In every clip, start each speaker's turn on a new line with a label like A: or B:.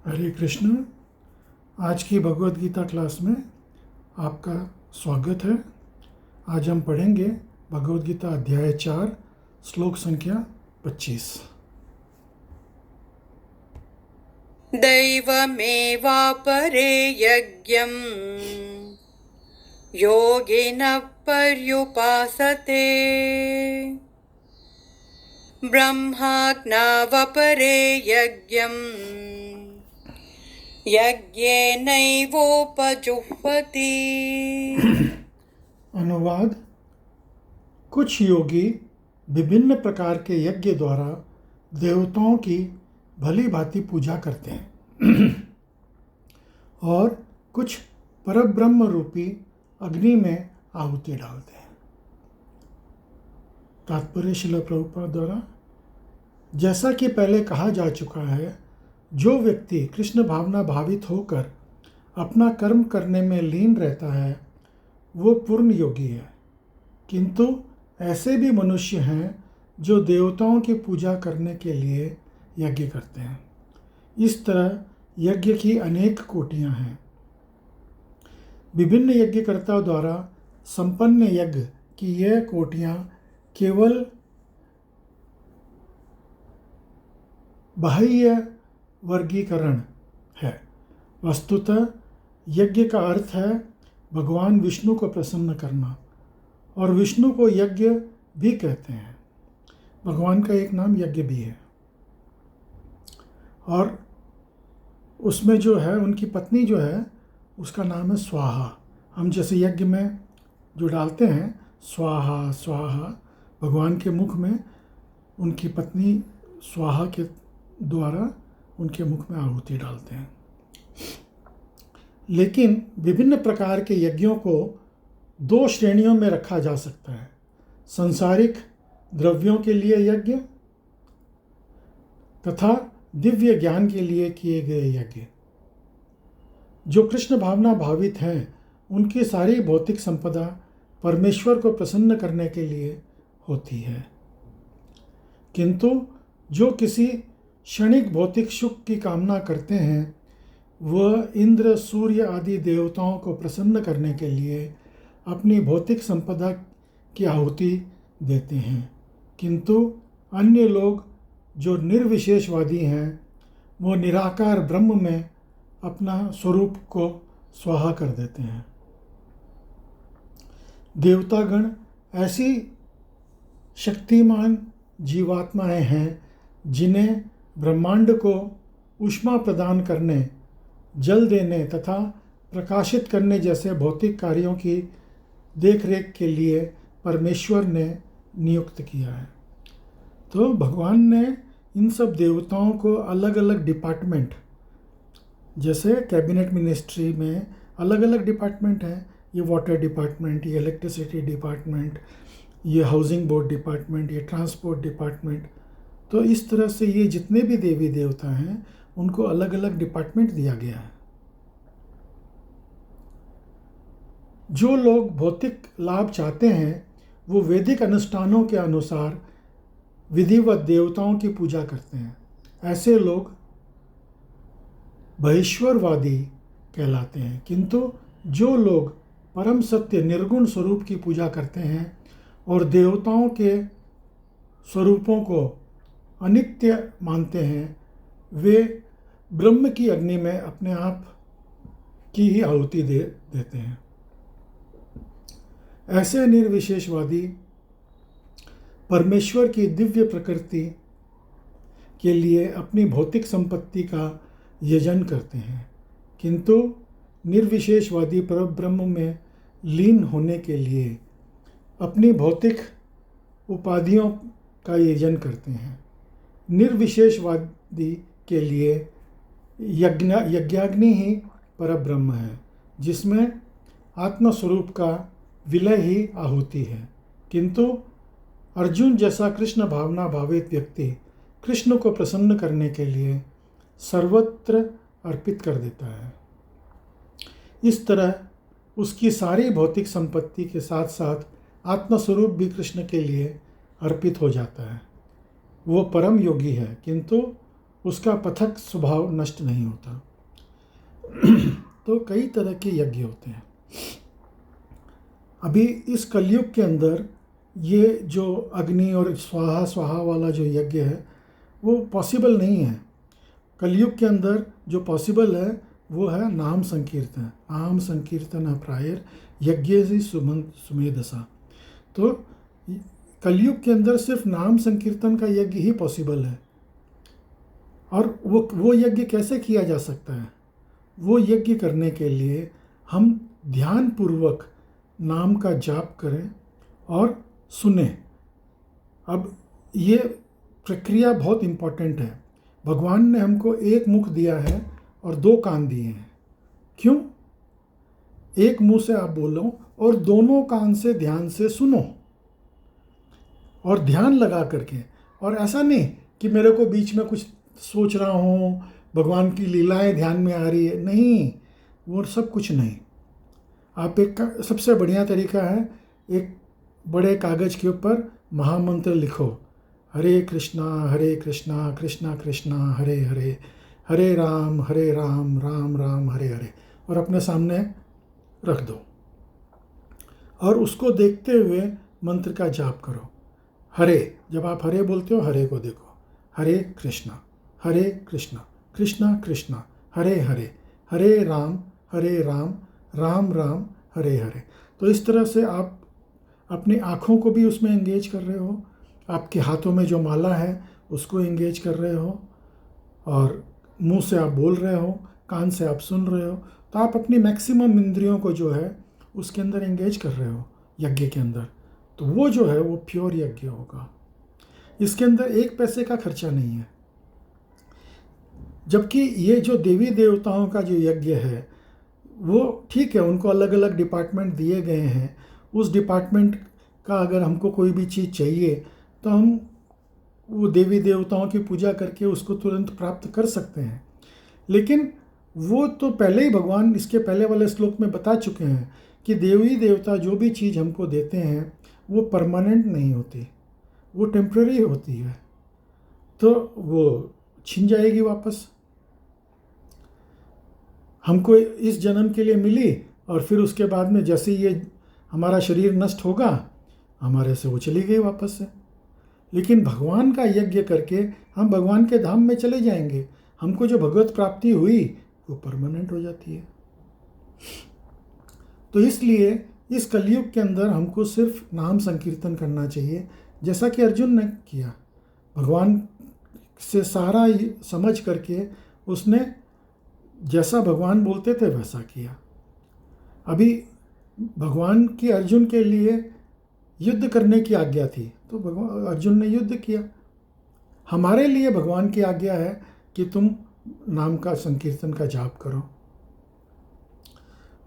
A: हरे कृष्ण। आज की भगवद गीता क्लास में आपका स्वागत है। आज हम पढ़ेंगे भगवद गीता अध्याय 4 श्लोक संख्या 25।
B: दैवमेवापरे यज्ञं योगिनः पर्युपासते ब्रह्माज्ञावपरे यज्ञं यज्ञेनैवोपजुह्वति।
A: अनुवाद: कुछ योगी विभिन्न प्रकार के यज्ञ द्वारा देवताओं की भली भांति पूजा करते हैं और कुछ परब्रह्म रूपी अग्नि में आहुति डालते हैं। तात्पर्य श्रील प्रभुपाद द्वारा। जैसा कि पहले कहा जा चुका है, जो व्यक्ति कृष्ण भावना भावित होकर अपना कर्म करने में लीन रहता है वो पूर्ण योगी है। किंतु ऐसे भी मनुष्य हैं जो देवताओं की पूजा करने के लिए यज्ञ करते हैं। इस तरह यज्ञ की अनेक कोटियां हैं। विभिन्न यज्ञकर्ताओं द्वारा संपन्न यज्ञ की यह कोटियां केवल बाह्य वर्गीकरण है। वस्तुतः यज्ञ का अर्थ है भगवान विष्णु को प्रसन्न करना, और विष्णु को यज्ञ भी कहते हैं। भगवान का एक नाम यज्ञ भी है, और उसमें जो है उनकी पत्नी जो है उसका नाम है स्वाहा। हम जैसे यज्ञ में जो डालते हैं स्वाहा स्वाहा, भगवान के मुख में उनकी पत्नी स्वाहा के द्वारा उनके मुख में आहुति डालते हैं। लेकिन विभिन्न प्रकार के यज्ञों को दो श्रेणियों में रखा जा सकता है: सांसारिक द्रव्यों के लिए यज्ञ तथा दिव्य ज्ञान के लिए किए गए यज्ञ। जो कृष्ण भावना भावित हैं उनकी सारी भौतिक संपदा परमेश्वर को प्रसन्न करने के लिए होती है, किंतु जो किसी क्षणिक भौतिक सुख की कामना करते हैं वह इंद्र, सूर्य आदि देवताओं को प्रसन्न करने के लिए अपनी भौतिक संपदा की आहुति देते हैं। किंतु अन्य लोग जो निर्विशेषवादी हैं वो निराकार ब्रह्म में अपना स्वरूप को स्वाहा कर देते हैं। देवतागण ऐसी शक्तिमान जीवात्माएं हैं जिन्हें ब्रह्मांड को ऊष्मा प्रदान करने, जल देने तथा प्रकाशित करने जैसे भौतिक कार्यों की देखरेख के लिए परमेश्वर ने नियुक्त किया है। तो भगवान ने इन सब देवताओं को अलग अलग डिपार्टमेंट, जैसे कैबिनेट मिनिस्ट्री में अलग अलग डिपार्टमेंट हैं, ये वाटर डिपार्टमेंट, ये इलेक्ट्रिसिटी डिपार्टमेंट, ये हाउसिंग बोर्ड डिपार्टमेंट, ये ट्रांसपोर्ट डिपार्टमेंट। तो इस तरह से ये जितने भी देवी देवता हैं उनको अलग अलग डिपार्टमेंट दिया गया है। जो लोग भौतिक लाभ चाहते हैं वो वैदिक अनुष्ठानों के अनुसार विधिवत देवताओं की पूजा करते हैं। ऐसे लोग बहिश्वरवादी कहलाते हैं। किंतु जो लोग परम सत्य निर्गुण स्वरूप की पूजा करते हैं और देवताओं के स्वरूपों को अनित्य मानते हैं, वे ब्रह्म की अग्नि में अपने आप की ही आहुति देते हैं। ऐसे निर्विशेषवादी परमेश्वर की दिव्य प्रकृति के लिए अपनी भौतिक संपत्ति का यजन करते हैं, किंतु निर्विशेषवादी परब्रह्म में लीन होने के लिए अपनी भौतिक उपाधियों का यजन करते हैं। निर्विशेषवादी के लिए यज्ञाग्नि ही परब्रह्म है, जिसमें आत्मस्वरूप का विलय ही आहुति है। किंतु अर्जुन जैसा कृष्ण भावना भावित व्यक्ति कृष्ण को प्रसन्न करने के लिए सर्वत्र अर्पित कर देता है। इस तरह उसकी सारी भौतिक संपत्ति के साथ साथ आत्मस्वरूप भी कृष्ण के लिए अर्पित हो जाता है। वो परम योगी है, किंतु उसका पृथक स्वभाव नष्ट नहीं होता। तो कई तरह के यज्ञ होते हैं। अभी इस कलयुग के अंदर ये जो अग्नि और स्वाहा स्वाहा वाला जो यज्ञ है वो पॉसिबल नहीं है। कलयुग के अंदर जो पॉसिबल है वो है नाम संकीर्तन। नाम संकीर्तन प्रायर यज्ञ से सुमेधसा। तो कलयुग के अंदर सिर्फ नाम संकीर्तन का यज्ञ ही पॉसिबल है। और वो यज्ञ कैसे किया जा सकता है? वो यज्ञ करने के लिए हम ध्यान पूर्वक नाम का जाप करें और सुने। अब ये प्रक्रिया बहुत इम्पॉर्टेंट है। भगवान ने हमको एक मुख दिया है और दो कान दिए हैं। क्यों? एक मुंह से आप बोलो और दोनों कान से ध्यान से सुनो और ध्यान लगा करके। और ऐसा नहीं कि मेरे को बीच में कुछ सोच रहा हूँ, भगवान की लीलाएं ध्यान में आ रही है, नहीं, वो सब कुछ नहीं। आप एक सबसे बढ़िया तरीका है, एक बड़े कागज़ के ऊपर महामंत्र लिखो, हरे कृष्णा कृष्णा कृष्णा हरे हरे, हरे राम राम राम हरे हरे, और अपने सामने रख दो और उसको देखते हुए मंत्र का जाप करो। हरे, जब आप हरे बोलते हो हरे को देखो, हरे कृष्णा कृष्णा कृष्णा हरे हरे, हरे राम राम राम हरे हरे। तो इस तरह से आप अपनी आँखों को भी उसमें एंगेज कर रहे हो, आपके हाथों में जो माला है उसको एंगेज कर रहे हो, और मुंह से आप बोल रहे हो, कान से आप सुन रहे हो। तो आप अपनी मैक्सिमम इंद्रियों को जो है उसके अंदर एंगेज कर रहे हो यज्ञ के अंदर। तो वो जो है वो प्योर यज्ञ होगा। इसके अंदर एक पैसे का खर्चा नहीं है। जबकि ये जो देवी देवताओं का जो यज्ञ है वो ठीक है, उनको अलग अलग डिपार्टमेंट दिए गए हैं। उस डिपार्टमेंट का अगर हमको कोई भी चीज़ चाहिए तो हम वो देवी देवताओं की पूजा करके उसको तुरंत प्राप्त कर सकते हैं। लेकिन वो तो पहले ही भगवान इसके पहले वाले श्लोक में बता चुके हैं कि देवी देवता जो भी चीज़ हमको देते हैं वो परमानेंट नहीं होती, वो टेम्पररी होती है, तो वो छिन जाएगी वापस। हमको इस जन्म के लिए मिली और फिर उसके बाद में जैसे ये हमारा शरीर नष्ट होगा हमारे से वो चली गई वापस से। लेकिन भगवान का यज्ञ करके हम भगवान के धाम में चले जाएंगे। हमको जो भगवत प्राप्ति हुई वो परमानेंट हो जाती है। तो इसलिए इस कलयुग के अंदर हमको सिर्फ नाम संकीर्तन करना चाहिए, जैसा कि अर्जुन ने किया। भगवान से सारा समझ करके उसने जैसा भगवान बोलते थे वैसा किया। अभी भगवान की अर्जुन के लिए युद्ध करने की आज्ञा थी तो भगवान अर्जुन ने युद्ध किया। हमारे लिए भगवान की आज्ञा है कि तुम नाम का संकीर्तन का जाप करो।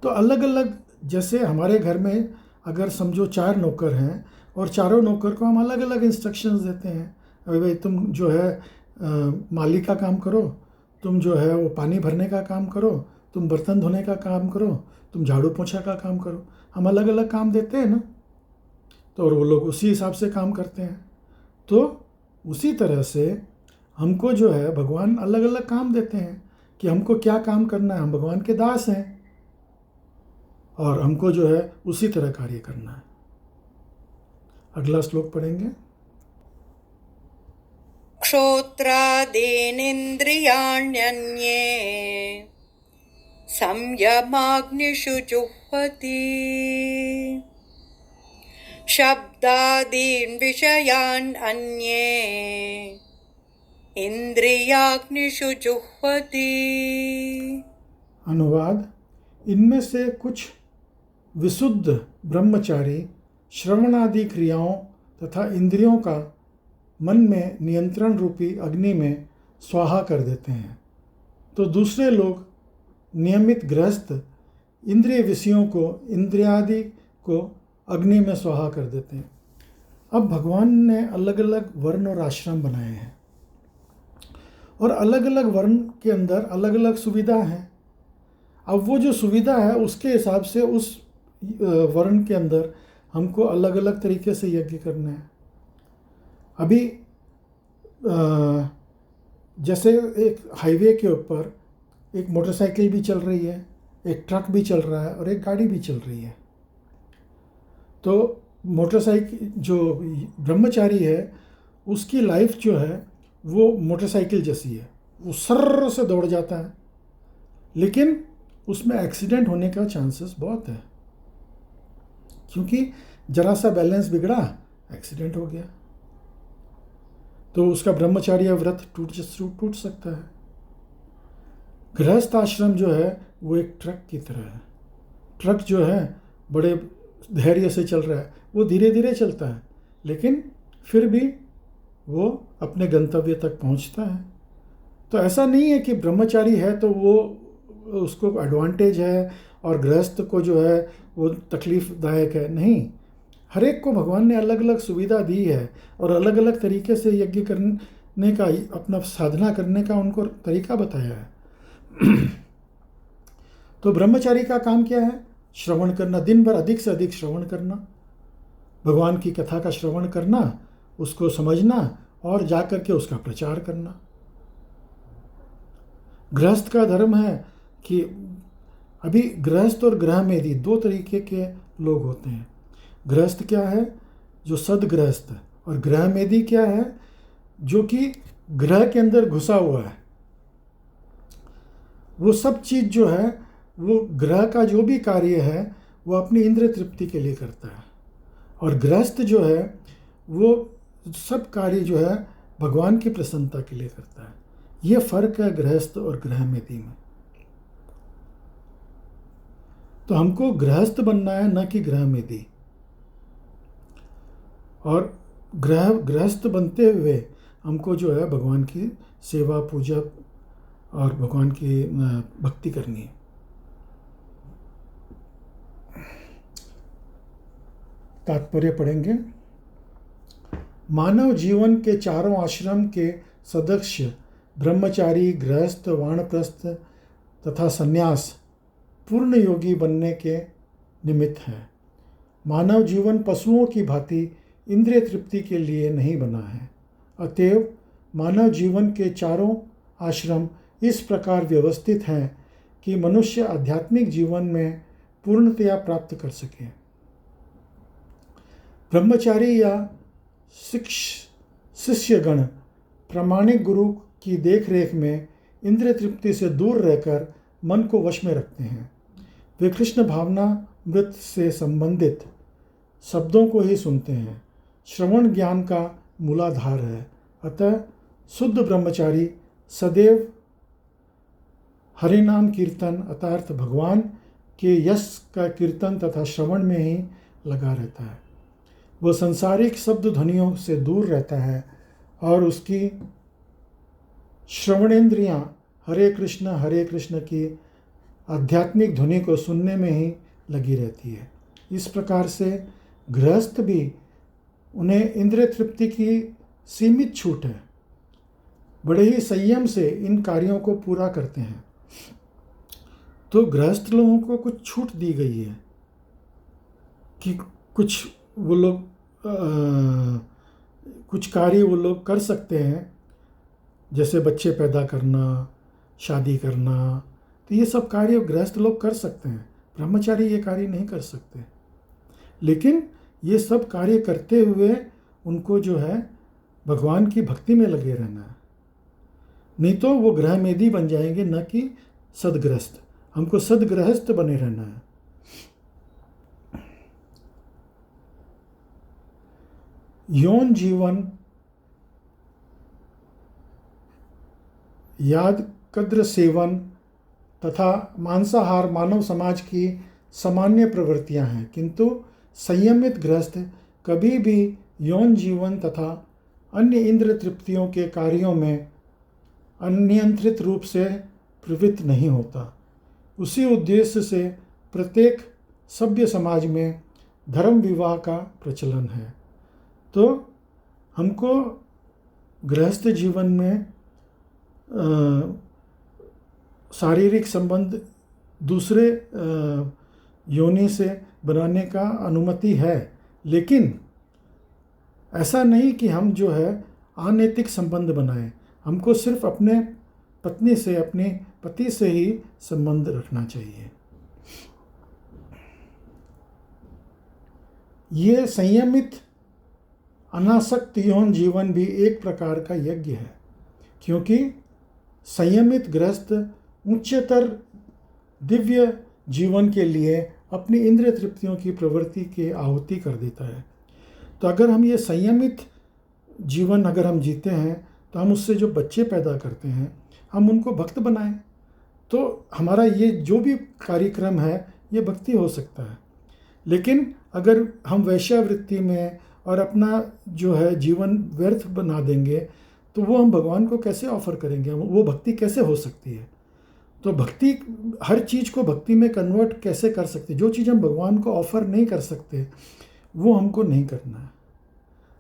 A: तो अलग अलग, जैसे हमारे घर में अगर समझो 4 नौकर हैं और चारों नौकर को हम अलग अलग इंस्ट्रक्शंस देते हैं। अभी भाई तुम जो है माली का काम करो, तुम जो है वो पानी भरने का काम करो, तुम बर्तन धोने का काम करो, तुम झाड़ू पोछा का काम करो। हम अलग अलग काम देते हैं ना, तो और वो लोग उसी हिसाब से काम करते हैं। तो उसी तरह से हमको जो है भगवान अलग अलग काम देते हैं कि हमको क्या काम करना है। हम भगवान के दास हैं और हमको जो है उसी तरह कार्य करना है। अगला श्लोक पढ़ेंगे।
B: क्षोत्रादीनिन्द्रियाण्यन्ये संयमाग्निषु जुह्वति शब्दादीन् विषयान् अन्ये इंद्रियाग्निषु जुह्वति।
A: अनुवाद: इनमें से कुछ विशुद्ध ब्रह्मचारी श्रवणादि क्रियाओं तथा इंद्रियों का मन में नियंत्रण रूपी अग्नि में स्वाहा कर देते हैं, तो दूसरे लोग नियमित गृहस्थ इंद्रिय विषयों को, इंद्रियादि को अग्नि में स्वाहा कर देते हैं। अब भगवान ने अलग अलग वर्ण और आश्रम बनाए हैं और अलग अलग वर्ण के अंदर अलग अलग सुविधा हैं। अब वो जो सुविधा है उसके हिसाब से उस वर्ण के अंदर हमको अलग अलग तरीके से यज्ञ करना है। अभी जैसे एक हाईवे के ऊपर एक मोटरसाइकिल भी चल रही है, एक ट्रक भी चल रहा है और एक गाड़ी भी चल रही है। तो मोटरसाइकिल जो ब्रह्मचारी है उसकी लाइफ जो है वो मोटरसाइकिल जैसी है, वो सर्र से दौड़ जाता है, लेकिन उसमें एक्सीडेंट होने का चांसेस बहुत है, क्योंकि जरा सा बैलेंस बिगड़ा, एक्सीडेंट हो गया। तो उसका ब्रह्मचार्य व्रत टूट सकता है। गृहस्थ आश्रम जो है वो एक ट्रक की तरह है। ट्रक जो है बड़े धैर्य से चल रहा है, वो धीरे धीरे चलता है, लेकिन फिर भी वो अपने गंतव्य तक पहुंचता है। तो ऐसा नहीं है कि ब्रह्मचारी है तो वो उसको एडवांटेज है और गृहस्थ को जो है वो तकलीफ़दायक है। नहीं, हर एक को भगवान ने अलग अलग सुविधा दी है और अलग अलग तरीके से यज्ञ करने का, अपना साधना करने का उनको तरीका बताया है। तो ब्रह्मचारी का काम क्या है? श्रवण करना, दिन भर अधिक से अधिक श्रवण करना, भगवान की कथा का श्रवण करना, उसको समझना और जाकर के उसका प्रचार करना। गृहस्थ का धर्म है कि अभी गृहस्थ और गृहमेदी दो तरीके के लोग होते हैं। गृहस्थ क्या है? जो सदगृहस्थ, और गृहमेदी क्या है? जो कि ग्रह के अंदर घुसा हुआ है। वो सब चीज़ जो है वो ग्रह का जो भी कार्य है वो अपनी इंद्र तृप्ति के लिए करता है, और गृहस्थ जो है वो सब कार्य जो है भगवान की प्रसन्नता के लिए करता है। ये फर्क है गृहस्थ और गृहमेदी में। तो हमको गृहस्थ बनना है, न कि गृहमेदी। और गृहस्थ बनते हुए हमको जो है भगवान की सेवा, पूजा और भगवान की भक्ति करनी है। तात्पर्य पढ़ेंगे। मानव जीवन के चारों आश्रम के सदस्य ब्रह्मचारी, गृहस्थ, वानप्रस्थ तथा संन्यास पूर्ण योगी बनने के निमित्त है। मानव जीवन पशुओं की भांति इंद्रिय तृप्ति के लिए नहीं बना है। अतएव मानव जीवन के चारों आश्रम इस प्रकार व्यवस्थित हैं कि मनुष्य आध्यात्मिक जीवन में पूर्णतया प्राप्त कर सके। ब्रह्मचारी या शिष्यगण प्रामाणिक गुरु की देखरेख में इंद्रिय तृप्ति से दूर रहकर मन को वश में रखते हैं। वे कृष्ण भावना मृत से संबंधित शब्दों को ही सुनते हैं। श्रवण ज्ञान का मूलाधार है। अतः शुद्ध ब्रह्मचारी सदैव हरिनाम कीर्तन अर्थात भगवान के यश का कीर्तन तथा श्रवण में ही लगा रहता है। वह सांसारिक शब्द ध्वनियों से दूर रहता है और उसकी श्रवणेंद्रियां हरे कृष्ण की आध्यात्मिक ध्वनि को सुनने में ही लगी रहती है। इस प्रकार से गृहस्थ भी, उन्हें इंद्रिय तृप्ति की सीमित छूट है, बड़े ही संयम से इन कार्यों को पूरा करते हैं। तो गृहस्थ लोगों को कुछ छूट दी गई है कि कुछ वो लोग कुछ कार्य वो लोग कर सकते हैं, जैसे बच्चे पैदा करना, शादी करना। तो ये सब कार्य गृहस्थ लोग कर सकते हैं, ब्रह्मचारी ये कार्य नहीं कर सकते। लेकिन ये सब कार्य करते हुए उनको जो है भगवान की भक्ति में लगे रहना है, नहीं तो वो गृहमेदी बन जाएंगे, न कि सदगृहस्थ। हमको सदगृहस्थ बने रहना है। यौन जीवन याद कद्र सेवन तथा मांसाहार मानव समाज की सामान्य प्रवृत्तियां हैं, किंतु संयमित गृहस्थ कभी भी यौन जीवन तथा अन्य इंद्र तृप्तियों के कार्यों में अनियंत्रित रूप से प्रवृत्त नहीं होता। उसी उद्देश्य से प्रत्येक सभ्य समाज में धर्म विवाह का प्रचलन है। तो हमको गृहस्थ जीवन में शारीरिक संबंध दूसरे योनि से बनाने का अनुमति है, लेकिन ऐसा नहीं कि हम जो है अनैतिक संबंध बनाएं। हमको सिर्फ अपने पत्नी से, अपने पति से ही संबंध रखना चाहिए। ये संयमित अनासक्त यौन जीवन भी एक प्रकार का यज्ञ है, क्योंकि संयमित गृहस्थ उच्चतर दिव्य जीवन के लिए अपनी इंद्रिय तृप्तियों की प्रवृत्ति की आहुति कर देता है। तो अगर हम ये संयमित जीवन अगर हम जीते हैं तो हम उससे जो बच्चे पैदा करते हैं हम उनको भक्त बनाएं, तो हमारा ये जो भी कार्यक्रम है ये भक्ति हो सकता है। लेकिन अगर हम वैश्यावृत्ति में और अपना जो है जीवन व्यर्थ बना देंगे तो वो हम भगवान को कैसे ऑफ़र करेंगे, वो भक्ति कैसे हो सकती है। तो भक्ति, हर चीज़ को भक्ति में कन्वर्ट कैसे कर सकते, जो चीज़ हम भगवान को ऑफ़र नहीं कर सकते वो हमको नहीं करना है।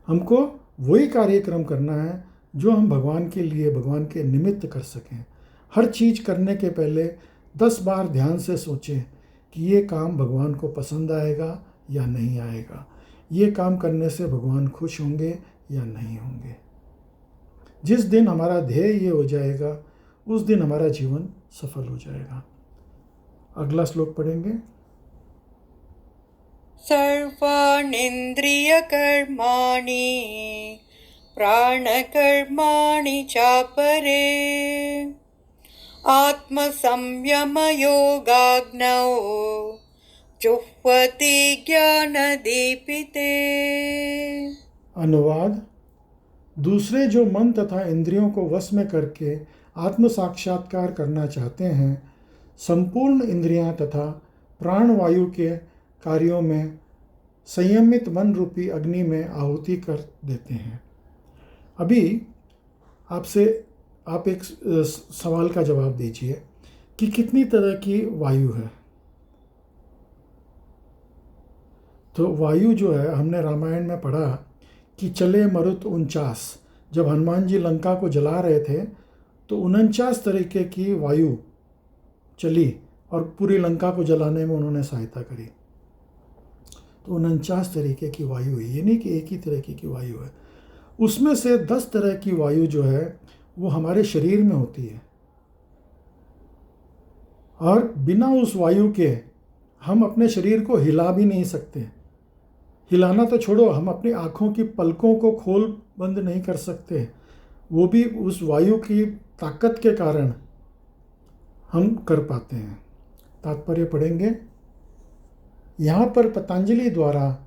A: हमको वही कार्यक्रम करना है जो हम भगवान के लिए, भगवान के निमित्त कर सकें। हर चीज़ करने के पहले 10 बार ध्यान से सोचें कि ये काम भगवान को पसंद आएगा या नहीं आएगा, ये काम करने से भगवान खुश होंगे या नहीं होंगे। जिस दिन हमारा ध्येय ये हो जाएगा उस दिन हमारा जीवन सफल हो जाएगा। अगला श्लोक पढ़ेंगे।
B: सर्वाणीन्द्रिय कर्माणि प्राणकर्माणि चापरे आत्मसंयम योगाग्नौ जुह्वति ज्ञानदीपिते।
A: अनुवाद: दूसरे जो मन तथा इंद्रियों को वश में करके आत्म साक्षात्कार करना चाहते हैं, संपूर्ण इंद्रियां तथा प्राणवायु के कार्यों में संयमित मन रूपी अग्नि में आहुति कर देते हैं। अभी आप एक सवाल का जवाब दीजिए कि कितनी तरह की वायु है। तो वायु जो है, हमने रामायण में पढ़ा कि चले मरुत 49, जब हनुमान जी लंका को जला रहे थे तो 49 तरीके की वायु चली और पूरी लंका को जलाने में उन्होंने सहायता करी। तो 49 तरीके की वायु है, ये नहीं कि एक ही तरह की वायु है। उसमें से 10 तरह की वायु जो है वो हमारे शरीर में होती है, और बिना उस वायु के हम अपने शरीर को हिला भी नहीं सकते। हिलाना तो छोड़ो, हम अपनी आँखों की पलकों को खोल बंद नहीं कर सकते, वो भी उस वायु की ताकत के कारण हम कर पाते हैं। तात्पर्य पढ़ेंगे। यहाँ पर पतंजलि द्वारा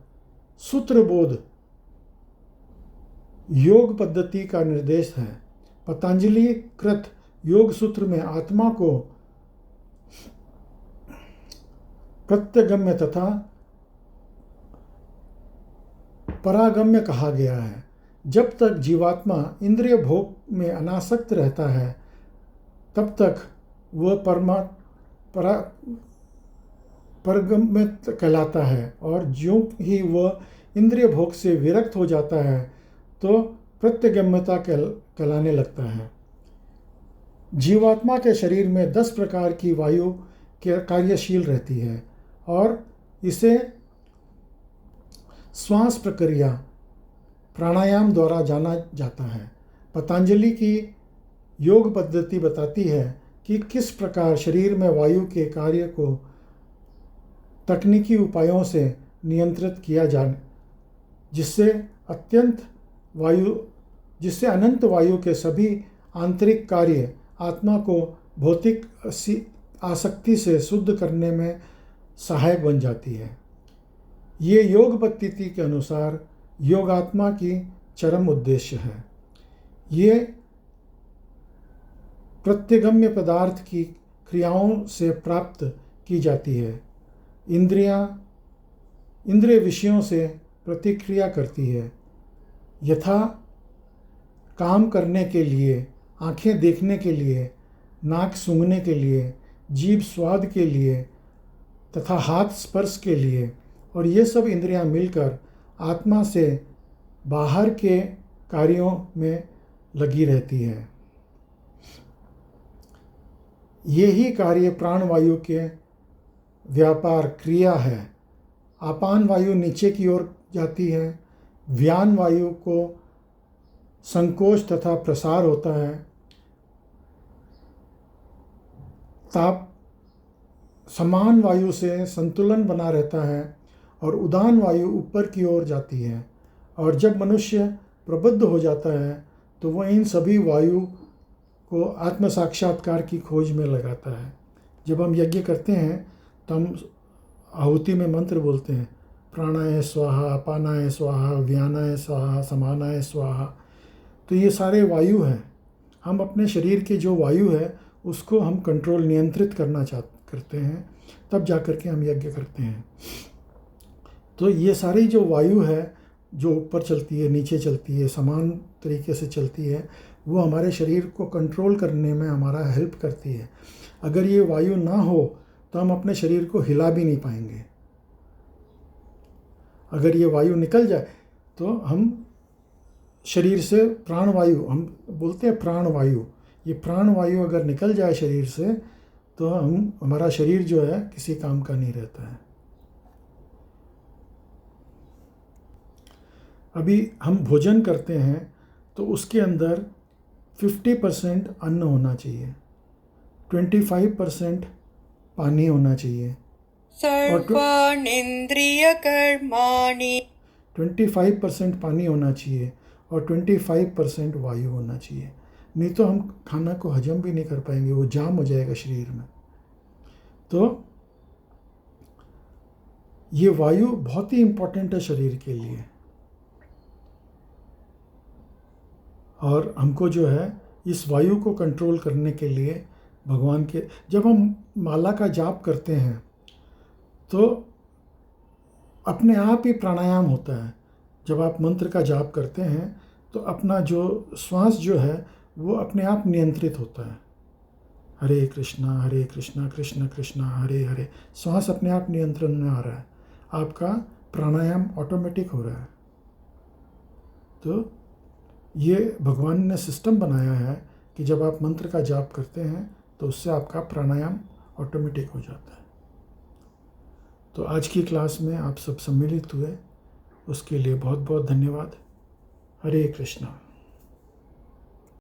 A: सूत्रबोध योग पद्धति का निर्देश है। पतंजलि कृत योग सूत्र में आत्मा को प्रत्यगम्य तथा परागम्य कहा गया है। जब तक जीवात्मा इंद्रिय भोग में अनासक्त रहता है तब तक वह परगम्य कहलाता है, और ज्यों ही वह इंद्रिय भोग से विरक्त हो जाता है तो प्रत्यगम्यता कहलाने लगता है। जीवात्मा के शरीर में 10 प्रकार की वायु कार्यशील रहती है और इसे श्वास प्रक्रिया प्राणायाम द्वारा जाना जाता है। पतंजलि की योग पद्धति बताती है कि किस प्रकार शरीर में वायु के कार्य को तकनीकी उपायों से नियंत्रित किया जाए, जिससे अनंत वायु के सभी आंतरिक कार्य आत्मा को भौतिक आसक्ति से शुद्ध करने में सहायक बन जाती है। ये योग पद्धति के अनुसार योगात्मा की चरम उद्देश्य है। ये प्रत्यगम्य पदार्थ की क्रियाओं से प्राप्त की जाती है। इंद्रिय विषयों से प्रतिक्रिया करती है। यथा काम करने के लिए, आँखें देखने के लिए, नाक सूंघने के लिए, जीभ स्वाद के लिए तथा हाथ स्पर्श के लिए, और ये सब इंद्रियां मिलकर आत्मा से बाहर के कार्यों में लगी रहती है। यही कार्य प्राणवायु के व्यापार क्रिया है। आपान वायु नीचे की ओर जाती है, व्यान वायु को संकोच तथा प्रसार होता है, ताप समान वायु से संतुलन बना रहता है और उदान वायु ऊपर की ओर जाती है। और जब मनुष्य प्रबुद्ध हो जाता है तो वह इन सभी वायु को आत्म साक्षात्कार की खोज में लगाता है। जब हम यज्ञ करते हैं तो हम आहुति में मंत्र बोलते हैं, प्राणाय स्वाहा, अपानाय स्वाहा, व्यानाय स्वाहा, समानाय स्वाहा। तो ये सारे वायु हैं। हम अपने शरीर की जो वायु है उसको हम कंट्रोल नियंत्रित करते हैं, तब जा कर के हम यज्ञ करते हैं। तो ये सारी जो वायु है जो ऊपर चलती है, नीचे चलती है, समान तरीके से चलती है, वो हमारे शरीर को कंट्रोल करने में हमारा हेल्प करती है। अगर ये वायु ना हो तो हम अपने शरीर को हिला भी नहीं पाएंगे। अगर ये वायु निकल जाए तो हम शरीर से प्राणवायु, हम बोलते हैं प्राणवायु, ये प्राणवायु अगर निकल जाए शरीर से तो हमारा शरीर जो है किसी काम का नहीं रहता है। अभी हम भोजन करते हैं तो उसके अंदर 50% अन्न होना चाहिए, 25% पानी होना चाहिए,
B: सर्वानिन्द्रिय कर्माणि
A: 25% पानी होना चाहिए और 25% वायु होना चाहिए। नहीं तो हम खाना को हजम भी नहीं कर पाएंगे, वो जाम हो जाएगा शरीर में। तो ये वायु बहुत ही इम्पोर्टेंट है शरीर के लिए। और हमको जो है इस वायु को कंट्रोल करने के लिए भगवान के, जब हम माला का जाप करते हैं तो अपने आप ही प्राणायाम होता है। जब आप मंत्र का जाप करते हैं तो अपना जो श्वास जो है वो अपने आप नियंत्रित होता है। हरे कृष्णा कृष्ण कृष्णा हरे हरे, श्वास अपने आप नियंत्रण में आ रहा है, आपका प्राणायाम ऑटोमेटिक हो रहा है। तो ये भगवान ने सिस्टम बनाया है कि जब आप मंत्र का जाप करते हैं तो उससे आपका प्राणायाम ऑटोमेटिक हो जाता है। तो आज की क्लास में आप सब सम्मिलित हुए, उसके लिए बहुत बहुत धन्यवाद। हरे कृष्णा।